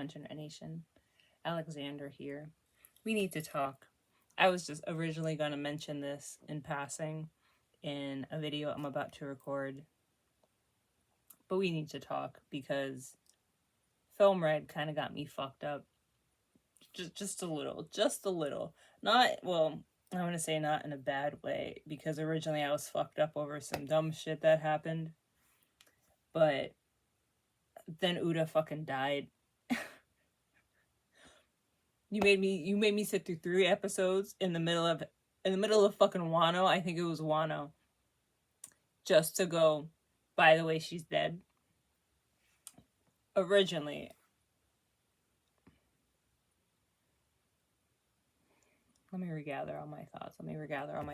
One Generation. Alexander here. We need to talk. I was just originally going to mention this in passing in a video I'm about to record, but we need to talk because Film Red kind of got me fucked up. Just a little. Not, well, I want to say not in a bad way, because originally I was fucked up over some dumb shit that happened, but then Uda fucking died. You made me sit through 3 episodes in the middle of fucking Wano. I think it was Wano. Just to go, by the way, she's dead. Originally. Let me regather all my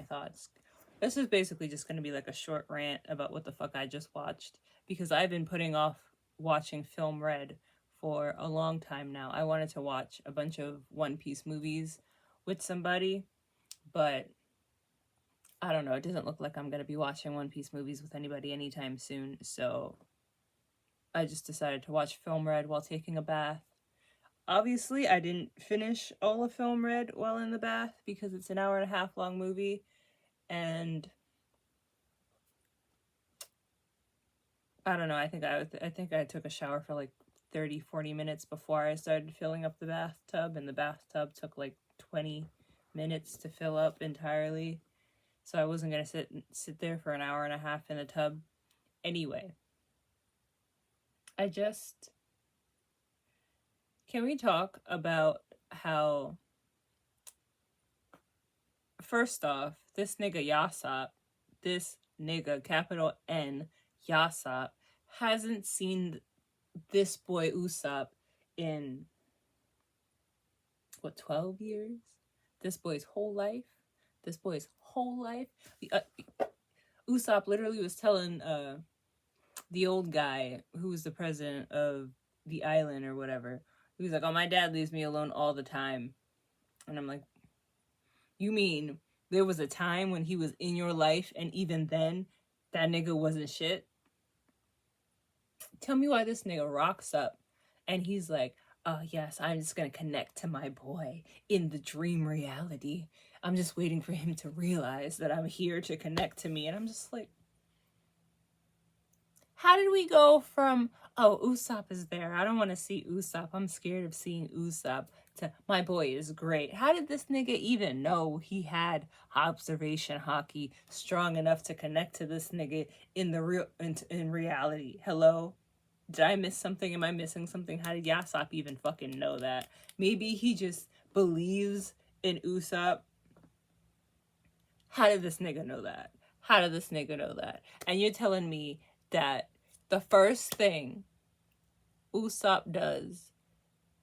thoughts. This is basically just going to be like a short rant about what the fuck I just watched, because I've been putting off watching Film Red for a long time now. I wanted to watch a bunch of One Piece movies with somebody, but I don't know. It doesn't look like I'm going to be watching One Piece movies with anybody anytime soon, so I just decided to watch Film Red while taking a bath. Obviously, I didn't finish all of Film Red while in the bath because it's an 1.5 hour long movie, and I don't know. I think I took a shower for like 30-40 minutes before I started filling up the bathtub, and the bathtub took like 20 minutes to fill up entirely. So I wasn't going to sit there for an 1.5 hours in the tub. Anyway, can we talk about how, first off, this nigga Yasop, capital N, Yasop, hasn't seen this boy Usopp in, 12 years? This boy's whole life? Usopp literally was telling the old guy who was the president of the island or whatever, he was like, oh, my dad leaves me alone all the time. And I'm like, you mean there was a time when he was in your life and even then that nigga wasn't shit? Tell me why this nigga rocks up and he's like, oh yes, I'm just gonna connect to my boy in the dream reality. I'm just waiting for him to realize that I'm here to connect to me. And I'm just like, how did we go from, oh, Usopp is there, I don't want to see Usopp, I'm scared of seeing Usopp, to my boy is great? How did this nigga even know he had observation hockey strong enough to connect to this nigga in reality? Hello? Did I miss something? Am I missing something? How did Yasop even fucking know that? Maybe he just believes in Usopp. How did this nigga know that? And you're telling me that the first thing Usopp does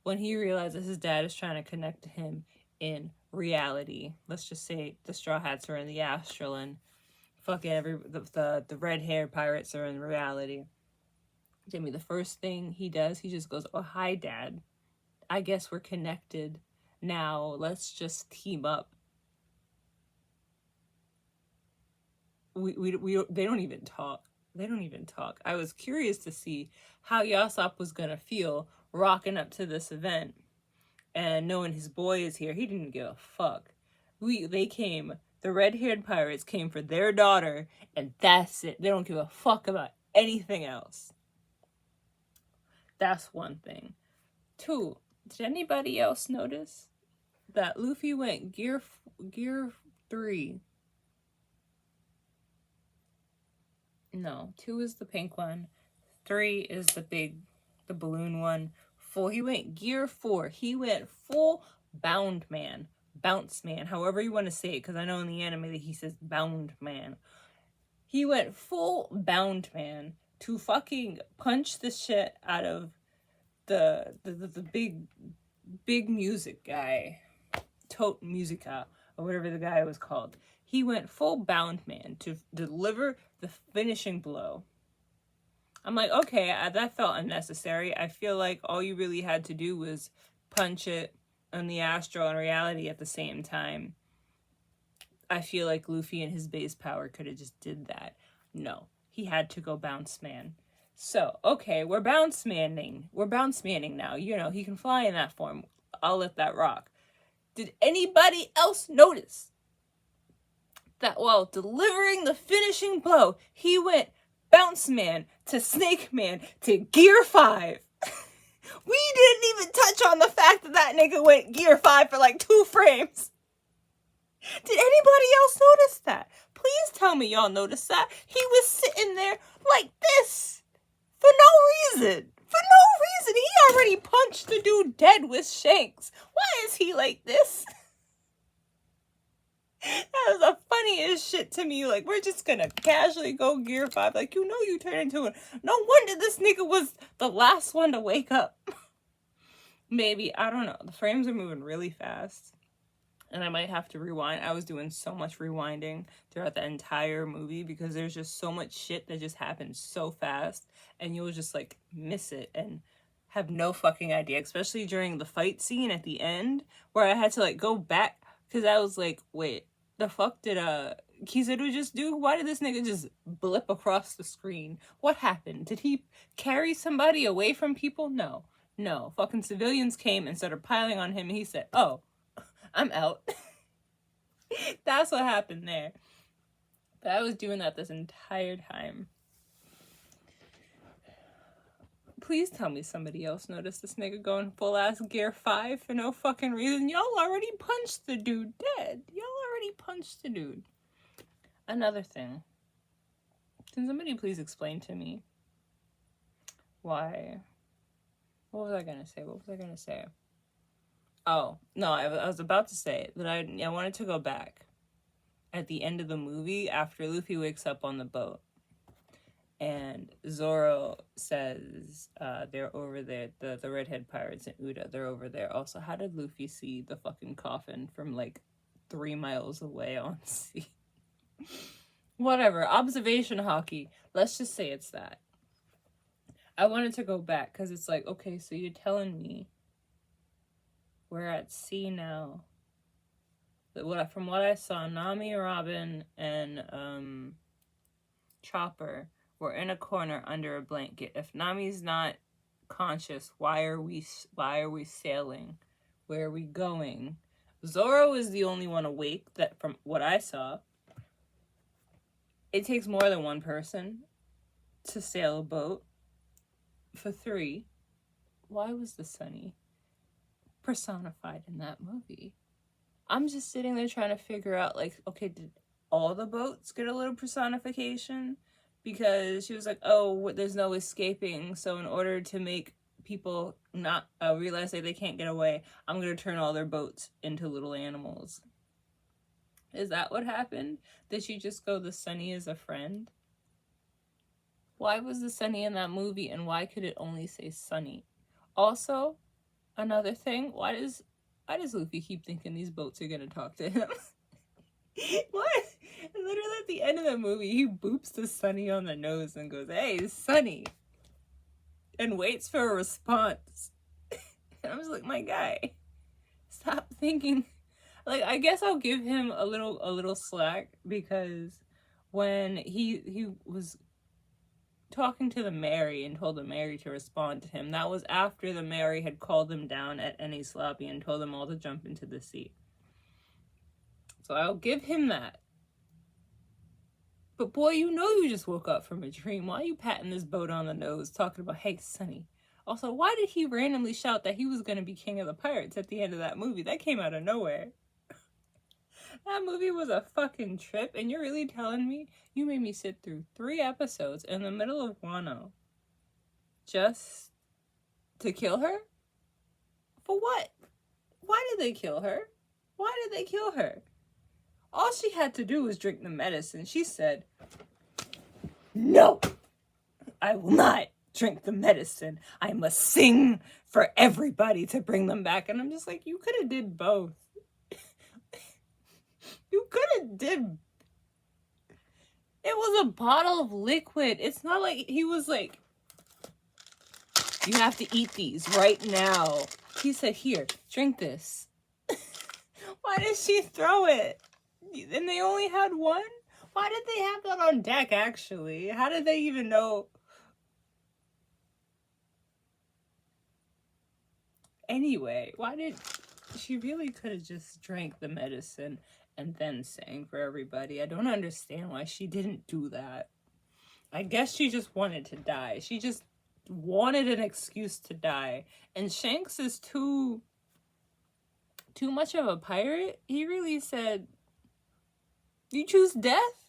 when he realizes his dad is trying to connect to him in reality, let's just say the Straw Hats are in the astral and fucking the red-haired pirates are in reality. Jimmy, the first thing he does, he just goes, oh, hi, Dad. I guess we're connected now. Let's just team up. They don't even talk. I was curious to see how Yasop was gonna feel rocking up to this event and knowing his boy is here. He didn't give a fuck. The red-haired pirates came for their daughter, and that's it. They don't give a fuck about anything else. That's one thing. 2, did anybody else notice that Luffy went gear 3? No, 2 is the pink one. 3 is the balloon one. 4, he went gear 4. He went full bounce man, however you want to say it, because I know in the anime that he says bound man. He went full bound man to fucking punch the shit out of the big music guy, Tote Musica, or whatever the guy was called. He went full bound man to deliver the finishing blow. I'm like, okay, that felt unnecessary. I feel like all you really had to do was punch it on the astral and reality at the same time. I feel like Luffy and his base power could have just did that. No, he had to go bounce man. So, okay, we're bounce manning. We're bounce manning now. You know, he can fly in that form. I'll let that rock. Did anybody else notice that while delivering the finishing blow, he went bounce man to snake man to gear 5? We didn't even touch on the fact that that nigga went gear 5 for like 2 frames. Did anybody else notice that? Please tell me y'all noticed that. He was sitting there like this for no reason. For no reason. He already punched the dude dead with shanks. Why is he like this? That was the funniest shit to me. Like, we're just gonna casually go gear 5. Like, you know you turn into it. No wonder this nigga was the last one to wake up. Maybe, I don't know. The frames are moving really fast. And I might have to rewind. I was doing so much rewinding throughout the entire movie because there's just so much shit that just happens so fast. And you'll just, like, miss it and have no fucking idea. Especially during the fight scene at the end where I had to, like, go back. Because I was like, wait, the fuck did Kizaru just do? Why did this nigga just blip across the screen? What happened? Did he carry somebody away from people? No. No. Fucking civilians came and started piling on him and he said, oh, I'm out. That's what happened there. But I was doing that this entire time. Please tell me somebody else noticed this nigga going full ass gear 5 for no fucking reason. Y'all already punched the dude dead. Y'all already punched the dude. Another thing. Can somebody please explain to me why? What was I gonna say? Oh, no, I was about to say that I wanted to go back at the end of the movie after Luffy wakes up on the boat. And Zoro says they're over there, the redhead pirates and Uda, they're over there. Also, how did Luffy see the fucking coffin from like 3 miles away on sea? Whatever, observation hockey. Let's just say it's that. I wanted to go back because it's like, okay, so you're telling me we're at sea now. From what I saw, Nami, Robin, and Chopper were in a corner under a blanket. If Nami's not conscious, why are we sailing? Where are we going? Zoro is the only one awake that from what I saw. It takes more than one person to sail a boat. For 3, why was the Sunny personified in that movie? I'm just sitting there trying to figure out, like, okay, did all the boats get a little personification? Because she was like, oh, there's no escaping, so in order to make people not realize that they can't get away, I'm going to turn all their boats into little animals. Is that what happened? Did she just go, the Sunny is a friend? Why was the Sunny in that movie, and why could it only say Sunny? Also, another thing, why does Luffy keep thinking these boats are gonna talk to him? What? Literally at the end of the movie, he boops the Sunny on the nose and goes, hey, Sunny. And waits for a response. And I was like, my guy, stop thinking. Like, I guess I'll give him a little slack because when he was talking to the Mary and told the Mary to respond to him, that was after the Mary had called them down at Enies Lobby and told them all to jump into the sea. So I'll give him that. But boy, you know you just woke up from a dream. Why are you patting this boat on the nose talking about, hey, Sunny? Also, why did he randomly shout that he was going to be king of the pirates at the end of that movie? That came out of nowhere. That movie was a fucking trip, and you're really telling me you made me sit through 3 episodes in the middle of Wano just to kill her? For what? Why did they kill her? Why did they kill her? All she had to do was drink the medicine. She said, no, I will not drink the medicine. I must sing for everybody to bring them back. And I'm just like, you could have did both. You could have did. It was a bottle of liquid. It's not like he was like, you have to eat these right now. He said, here, drink this. Why did she throw it? And they only had one? Why did they have that on deck, actually? How did they even know? Anyway, why did... She really could have just drank the medicine and then sang for everybody. I don't understand why she didn't do that. I guess she just wanted to die. She just wanted an excuse to die. And Shanks is too much of a pirate. He really said, you choose death?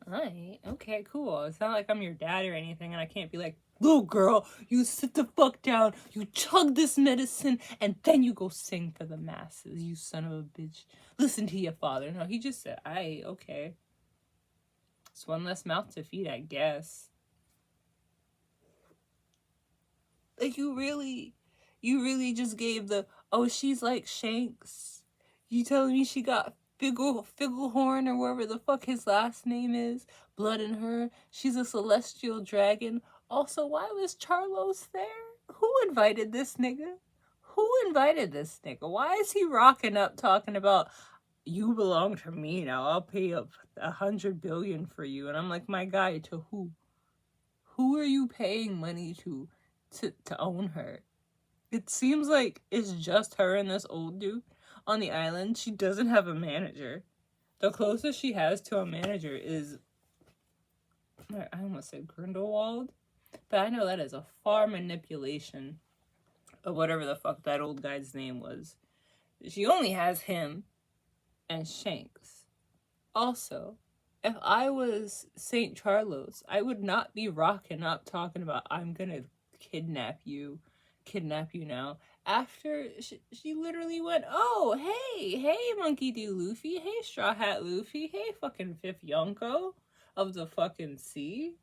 Alright, okay, cool. It's not like I'm your dad or anything, and I can't be like, little girl, you sit the fuck down, you chug this medicine, and then you go sing for the masses, you son of a bitch. Listen to your father. No, he just said, aye, okay. It's one less mouth to feed, I guess. Like, you really just gave the, oh, she's like Shanks. You telling me she got Figglehorn or whatever the fuck his last name is, blood in her? She's a celestial dragon. Also, why was Charlos there? Who invited this nigga? Why is he rocking up talking about, you belong to me now, I'll pay up 100 billion for you? And I'm like, my guy, to who? Who are you paying money to own her? It seems like it's just her and this old dude on the island. She doesn't have a manager. The closest she has to a manager is, I almost said Grindelwald, but I know that is a far manipulation of whatever the fuck that old guy's name was. She only has him and Shanks. Also, if I was St. Charlos, I would not be rocking up talking about, I'm gonna kidnap you now. After she literally went, oh, hey, Monkey D. Luffy, hey, Straw Hat Luffy, hey, fucking Fifth Yonko of the fucking sea.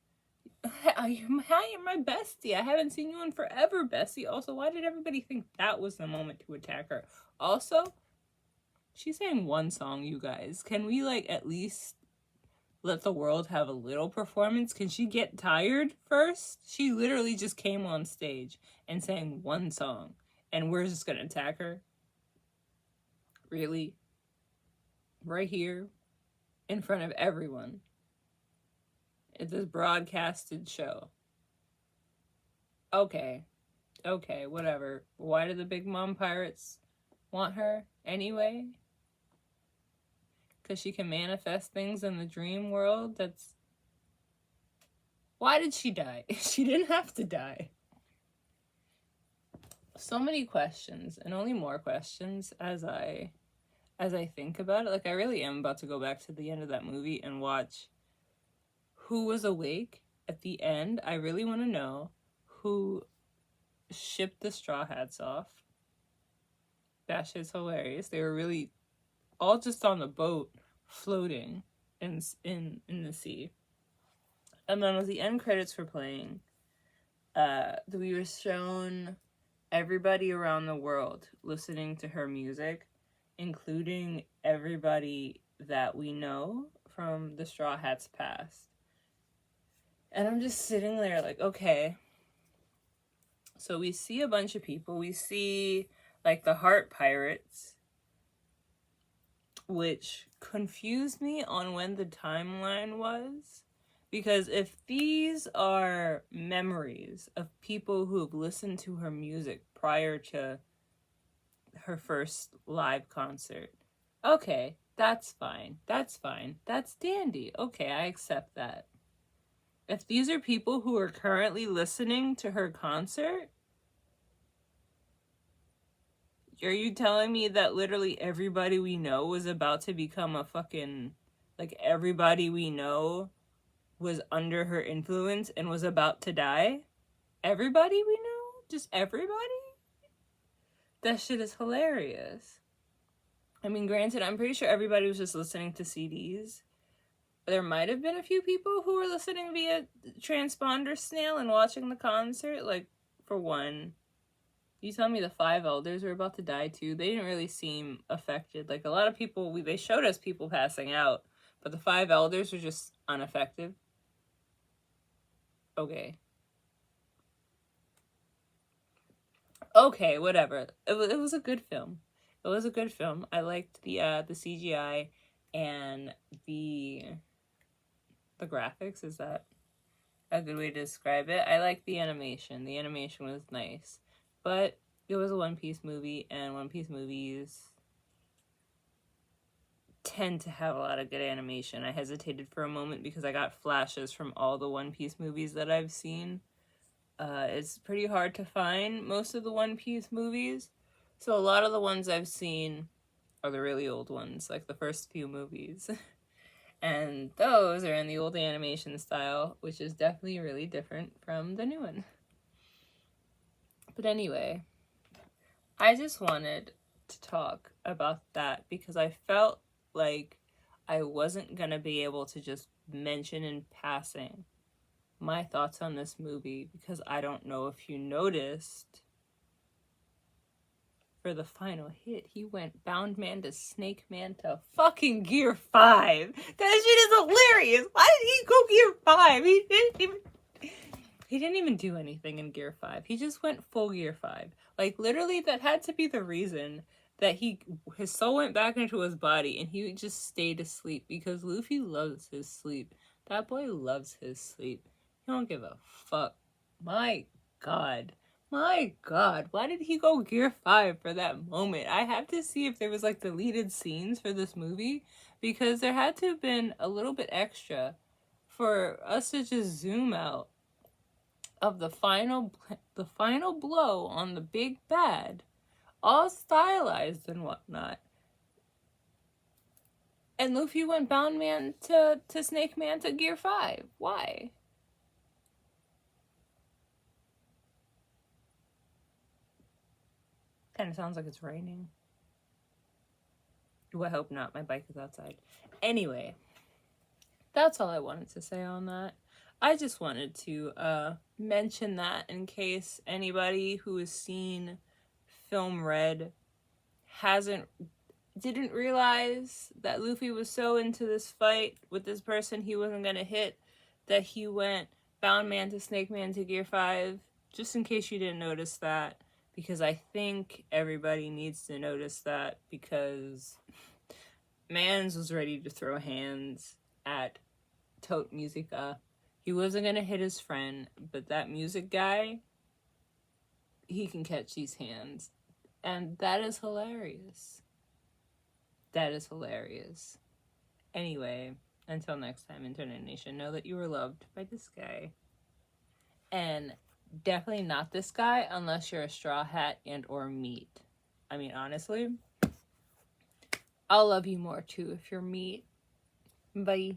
Hi, you're my bestie. I haven't seen you in forever, bestie. Also, why did everybody think that was the moment to attack her? Also, she sang one song, you guys. Can we, like, at least let the world have a little performance? Can she get tired first? She literally just came on stage and sang one song, and we're just gonna attack her? Really? Right here, in front of everyone, at this broadcasted show. Okay, whatever. Why do the Big Mom Pirates want her anyway? Because she can manifest things in the dream world? Why did she die? She didn't have to die. So many questions, and only more questions as I think about it. Like, I really am about to go back to the end of that movie and watch who was awake at the end. I really want to know who shipped the Straw Hats off. That shit's hilarious. They were really all just on the boat, floating in the sea. And then as the end credits were playing, we were shown everybody around the world listening to her music, including everybody that we know from the Straw Hats past. And I'm just sitting there like, okay. So we see a bunch of people. We see, like, the Heart Pirates, which confused me on when the timeline was. Because if these are memories of people who have listened to her music prior to her first live concert, okay, that's fine. That's dandy. Okay, I accept that. If these are people who are currently listening to her concert, are you telling me that literally everybody we know was about to become a fucking, like, everybody we know was under her influence and was about to die? Everybody we know? Just everybody? That shit is hilarious. I mean, granted, I'm pretty sure everybody was just listening to CDs. There might have been a few people who were listening via transponder snail and watching the concert. Like, for one, you tell me the 5 elders were about to die too? They didn't really seem affected. Like, a lot of people, they showed us people passing out, but the 5 elders were just unaffected. Okay, whatever. It was a good film. I liked the CGI and the graphics. Is that a good way to describe it? I liked the animation. The animation was nice. But it was a One Piece movie, and One Piece movies tend to have a lot of good animation. I hesitated for a moment because I got flashes from all the One Piece movies that I've seen. It's pretty hard to find most of the One Piece movies. So a lot of the ones I've seen are the really old ones, like the first few movies. And those are in the old animation style, which is definitely really different from the new one. But anyway, I just wanted to talk about that because I felt like I wasn't going to be able to just mention in passing my thoughts on this movie because I don't know if you noticed, for the final hit, he went Bound Man to Snake Man to fucking Gear 5. That shit is hilarious. Why did he go Gear 5? He didn't even do anything in Gear 5. He just went full Gear 5. Like, literally, that had to be the reason that his soul went back into his body and he just stayed asleep because Luffy loves his sleep. That boy loves his sleep. He don't give a fuck. My God. My God. Why did he go Gear 5 for that moment? I have to see if there was, like, deleted scenes for this movie because there had to have been a little bit extra for us to just zoom out of the final blow on the big bad, all stylized and whatnot. And Luffy went Bound Man to Snake Man to Gear 5. Why? Kind of sounds like it's raining. Ooh, I hope not. My bike is outside. Anyway, that's all I wanted to say on that. I just wanted to mention that in case anybody who has seen Film Red didn't realize that Luffy was so into this fight with this person he wasn't gonna hit that he went Bound Man to Snake Man to Gear 5. Just in case you didn't notice that, because I think everybody needs to notice that, because Mans was ready to throw hands at Tote Musica. He wasn't gonna hit his friend, but that music guy, he can catch these hands. And that is hilarious. That is hilarious. Anyway, until next time, Internet Nation, know that you are loved by this guy. And definitely not this guy unless you're a Straw Hat and or meat. I mean, honestly, I'll love you more too if you're meat. Bye.